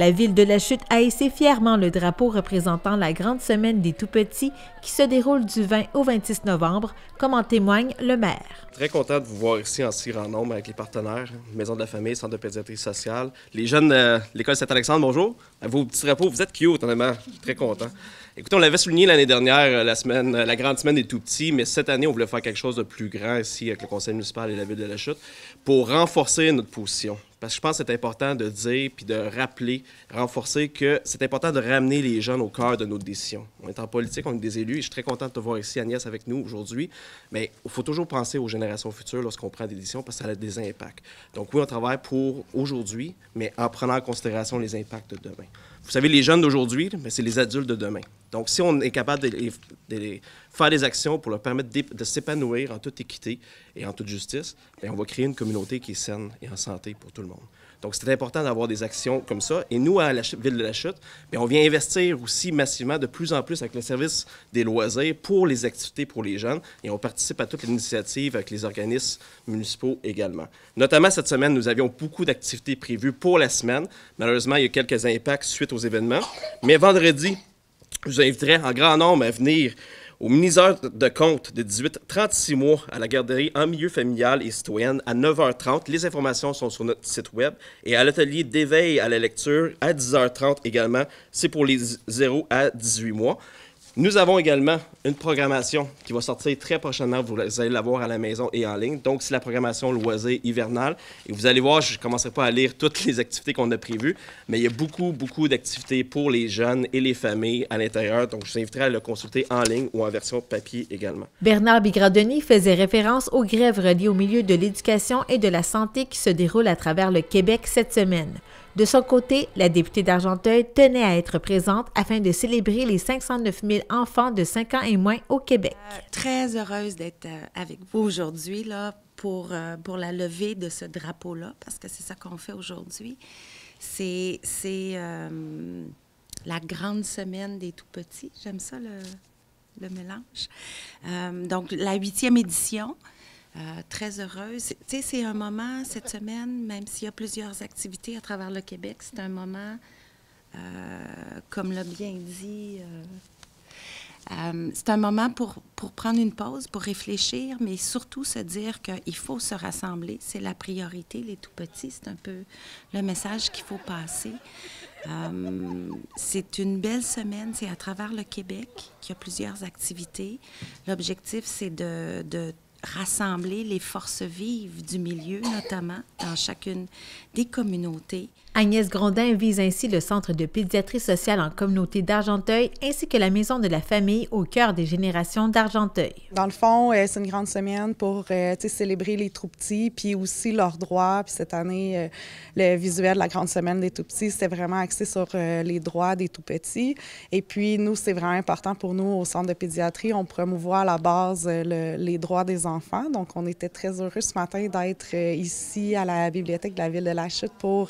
La ville de La Chute a hissé fièrement le drapeau représentant la grande semaine des tout-petits qui se déroule du 20 au 26 novembre, comme en témoigne le maire. Très content de vous voir ici en si grand nombre avec les partenaires, Maison de la famille, Centre de pédiatrie sociale, les jeunes de l'École Saint-Alexandre, bonjour. À vos petits drapeaux, vous êtes cute, honnêtement, très content. Écoutez, on l'avait souligné l'année dernière, la grande semaine des tout-petits, mais cette année, on voulait faire quelque chose de plus grand ici avec le conseil municipal et la ville de La Chute pour renforcer notre position. Parce que je pense que c'est important de dire puis de rappeler, renforcer que c'est important de ramener les jeunes au cœur de nos décisions. On est en politique, on est des élus et je suis très content de te voir ici, Agnès, avec nous aujourd'hui. Mais il faut toujours penser aux générations futures lorsqu'on prend des décisions parce que ça a des impacts. Donc oui, on travaille pour aujourd'hui, mais en prenant en considération les impacts de demain. Vous savez, les jeunes d'aujourd'hui, c'est les adultes de demain. Donc, si on est capable de faire des actions pour leur permettre de s'épanouir en toute équité et en toute justice, bien, on va créer une communauté qui est saine et en santé pour tout le monde. Donc, c'est important d'avoir des actions comme ça. Et nous, à la Ville de La Chute, bien, on vient investir aussi massivement de plus en plus avec le service des loisirs pour les activités pour les jeunes. Et on participe à toutes les initiatives avec les organismes municipaux également. Notamment, cette semaine, nous avions beaucoup d'activités prévues pour la semaine. Malheureusement, il y a quelques impacts suite aux événements. Mais vendredi, je vous inviterai en grand nombre à venir au mini-heure de compte de 18-36 mois à la garderie en milieu familial et citoyenne à 9h30. Les informations sont sur notre site web. Et à l'atelier d'éveil à la lecture à 10h30 également. C'est pour les 0 à 18 mois. Nous avons également une programmation qui va sortir très prochainement. Vous allez la voir à la maison et en ligne. Donc, c'est la programmation loisirs hivernale. Et vous allez voir, je ne commencerai pas à lire toutes les activités qu'on a prévues, mais il y a beaucoup d'activités pour les jeunes et les familles à l'intérieur. Donc, je vous inviterai à le consulter en ligne ou en version papier également. Bernard Bigradoni faisait référence aux grèves reliées au milieu de l'éducation et de la santé qui se déroulent à travers le Québec cette semaine. De son côté, la députée d'Argenteuil tenait à être présente afin de célébrer les 509 000 enfants de 5 ans et moins au Québec. Très heureuse d'être avec vous aujourd'hui là, pour la levée de ce drapeau-là, parce que c'est ça qu'on fait aujourd'hui. C'est la grande semaine des tout-petits. J'aime ça, le mélange. Donc, la 8e édition. Très heureuse. Tu sais, c'est un moment, cette semaine, même s'il y a plusieurs activités à travers le Québec, c'est un moment, comme l'a bien dit, c'est un moment pour prendre une pause, pour réfléchir, mais surtout se dire qu'il faut se rassembler. C'est la priorité, les tout-petits. C'est un peu le message qu'il faut passer. C'est une belle semaine. C'est à travers le Québec qu'il y a plusieurs activités. L'objectif, c'est de rassembler les forces vives du milieu, notamment dans chacune des communautés. Agnès Grondin vise ainsi le Centre de pédiatrie sociale en communauté d'Argenteuil ainsi que la Maison de la famille au cœur des générations d'Argenteuil. Dans le fond, c'est une grande semaine pour célébrer les tout-petits, puis aussi leurs droits. Puis cette année, le visuel de la grande semaine des tout-petits, c'était vraiment axé sur les droits des tout-petits. Et puis, nous, c'est vraiment important pour nous, au Centre de pédiatrie, on promouvoit à la base les droits des enfants. Donc, on était très heureux ce matin d'être ici à la bibliothèque de la Ville de La Chute pour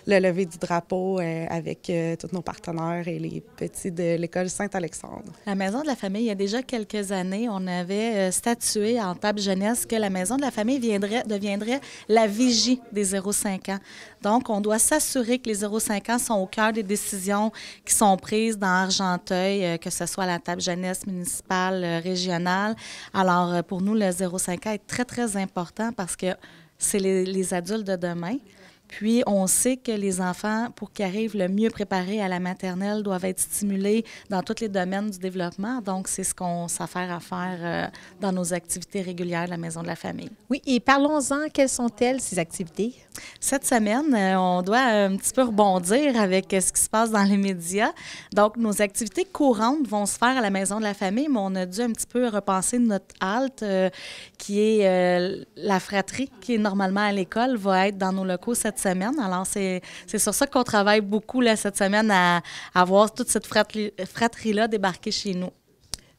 le lever du drapeau avec tous nos partenaires et les petits de l'École Saint-Alexandre. La Maison de la famille, il y a déjà quelques années, on avait statué en table jeunesse que la Maison de la famille deviendrait la vigie des 0-5 ans. Donc, on doit s'assurer que les 0-5 ans sont au cœur des décisions qui sont prises dans Argenteuil, que ce soit à la table jeunesse municipale, régionale. Alors, pour nous, le 0-5 ans est très, très important parce que c'est les adultes de demain. Puis, on sait que les enfants, pour qu'ils arrivent le mieux préparés à la maternelle, doivent être stimulés dans tous les domaines du développement. Donc, c'est ce qu'on s'affaire à faire dans nos activités régulières de la Maison de la famille. Oui, et parlons-en. Quelles sont-elles, ces activités? Cette semaine, on doit un petit peu rebondir avec ce qui se passe dans les médias. Donc, nos activités courantes vont se faire à la Maison de la famille, mais on a dû un petit peu repenser notre halte, qui est la fratrie, qui est normalement à l'école, va être dans nos locaux cette semaine. Alors, c'est sur ça qu'on travaille beaucoup là, cette semaine à voir toute cette fratrie-là débarquer chez nous.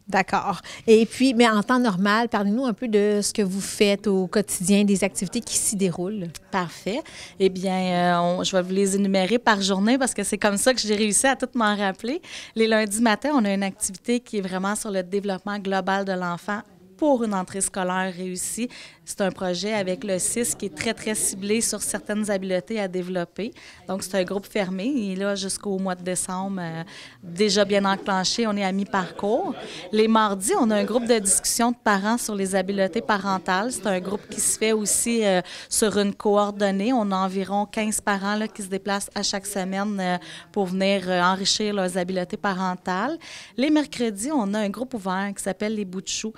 D'accord. Et puis, mais en temps normal, parlez-nous un peu de ce que vous faites au quotidien, des activités qui s'y déroulent. Parfait. Eh bien, je vais vous les énumérer par journée parce que c'est comme ça que j'ai réussi à tout m'en rappeler. Les lundis matins, on a une activité qui est vraiment sur le développement global de l'enfant pour une entrée scolaire réussie. C'est un projet avec le CIS qui est très, très ciblé sur certaines habiletés à développer. Donc, c'est un groupe fermé. Il est là jusqu'au mois de décembre, déjà bien enclenché. On est à mi-parcours. Les mardis, on a un groupe de discussion de parents sur les habiletés parentales. C'est un groupe qui se fait aussi sur une coordonnée. On a environ 15 parents là, qui se déplacent à chaque semaine pour venir enrichir leurs habiletés parentales. Les mercredis, on a un groupe ouvert qui s'appelle les Bouts de Chou.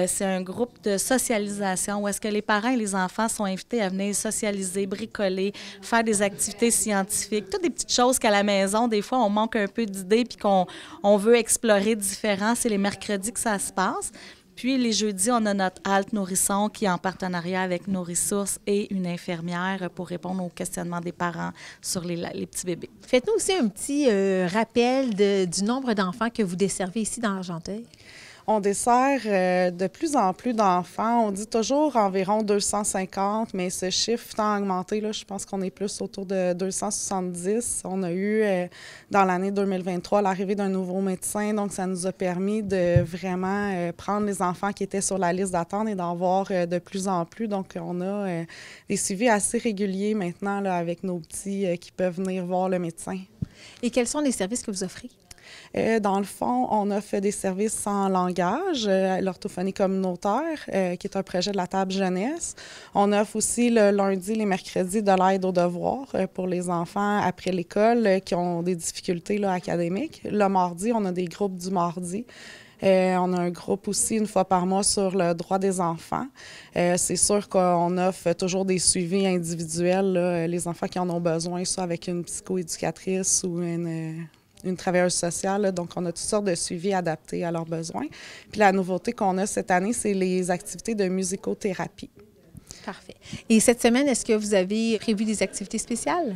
C'est un groupe de socialisation où est-ce que les parents et les enfants sont invités à venir socialiser, bricoler, faire des activités scientifiques, toutes des petites choses qu'à la maison, des fois, on manque un peu d'idées puis qu'on veut explorer différent. C'est les mercredis que ça se passe. Puis les jeudis, on a notre halte nourrisson qui est en partenariat avec Nourrissources et une infirmière pour répondre aux questionnements des parents sur les petits bébés. Faites-nous aussi un petit rappel du nombre d'enfants que vous desservez ici dans Argenteuil. On dessert de plus en plus d'enfants. On dit toujours environ 250, mais ce chiffre tend à augmenter. Là, je pense qu'on est plus autour de 270. On a eu, dans l'année 2023, l'arrivée d'un nouveau médecin. Donc, ça nous a permis de vraiment prendre les enfants qui étaient sur la liste d'attente et d'en voir de plus en plus. Donc, on a des suivis assez réguliers maintenant là, avec nos petits qui peuvent venir voir le médecin. Et quels sont les services que vous offrez? Dans le fond, on offre des services en langage, l'orthophonie communautaire, qui est un projet de la table jeunesse. On offre aussi le lundi, les mercredis, de l'aide aux devoirs pour les enfants après l'école qui ont des difficultés là, académiques. Le mardi, on a des groupes du mardi. On a un groupe aussi une fois par mois sur le droit des enfants. C'est sûr qu'on offre toujours des suivis individuels, là, les enfants qui en ont besoin, soit avec une psychoéducatrice ou une travailleuse sociale. Là, donc, on a toutes sortes de suivis adaptés à leurs besoins. Puis la nouveauté qu'on a cette année, c'est les activités de musicothérapie. Parfait. Et cette semaine, est-ce que vous avez prévu des activités spéciales?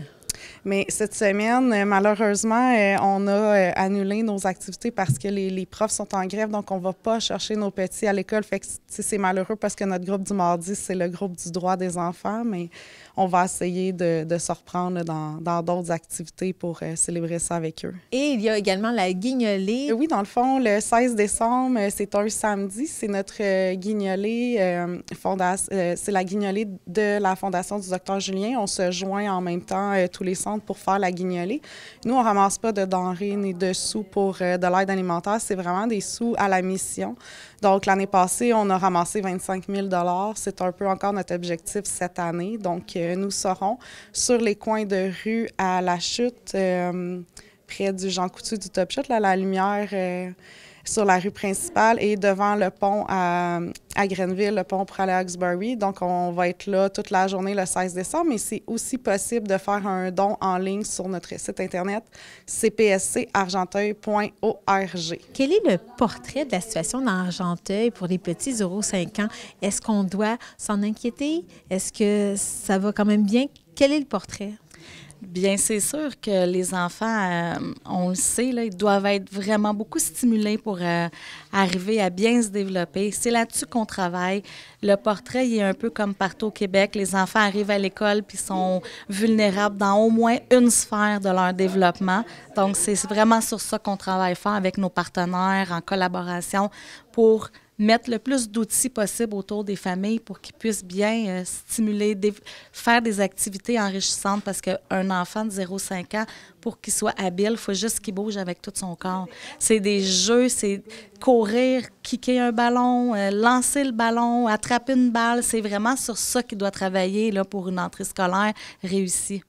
Mais cette semaine, malheureusement, on a annulé nos activités parce que les profs sont en grève, donc on ne va pas chercher nos petits à l'école. Fait que c'est malheureux parce que notre groupe du mardi, c'est le groupe du droit des enfants, mais on va essayer de se reprendre dans d'autres activités pour célébrer ça avec eux. Et il y a également la guignolée. Oui, dans le fond, le 16 décembre, c'est un samedi. C'est notre guignolée, c'est la guignolée de la Fondation du Dr Julien. On se joint en même temps tous les centres pour faire la guignolée. Nous, on ne ramasse pas de denrées ni de sous pour de l'aide alimentaire. C'est vraiment des sous à la mission. Donc, l'année passée, on a ramassé 25 000 $. C'est un peu encore notre objectif cette année. Donc, nous serons sur les coins de rue à La Chute, près du Jean Coutu du Top Shot, là, la lumière sur la rue principale et devant le pont à Grenville, le pont pour aller à Hawkesbury. Donc, on va être là toute la journée le 16 décembre, mais c'est aussi possible de faire un don en ligne sur notre site Internet cpscargenteuil.org. Quel est le portrait de la situation dans Argenteuil pour les petits 0-5 ans? Est-ce qu'on doit s'en inquiéter? Est-ce que ça va quand même bien? Quel est le portrait? Bien, c'est sûr que les enfants, on le sait, là, ils doivent être vraiment beaucoup stimulés pour arriver à bien se développer. C'est là-dessus qu'on travaille. Le portrait, il est un peu comme partout au Québec. Les enfants arrivent à l'école puis sont vulnérables dans au moins une sphère de leur développement. Donc, c'est vraiment sur ça qu'on travaille fort avec nos partenaires en collaboration pour mettre le plus d'outils possible autour des familles pour qu'ils puissent bien stimuler, faire des activités enrichissantes parce qu'un enfant de 0-5 ans, pour qu'il soit habile, il faut juste qu'il bouge avec tout son corps. C'est des jeux, c'est courir, kicker un ballon, lancer le ballon, attraper une balle. C'est vraiment sur ça qu'il doit travailler là, pour une entrée scolaire réussie.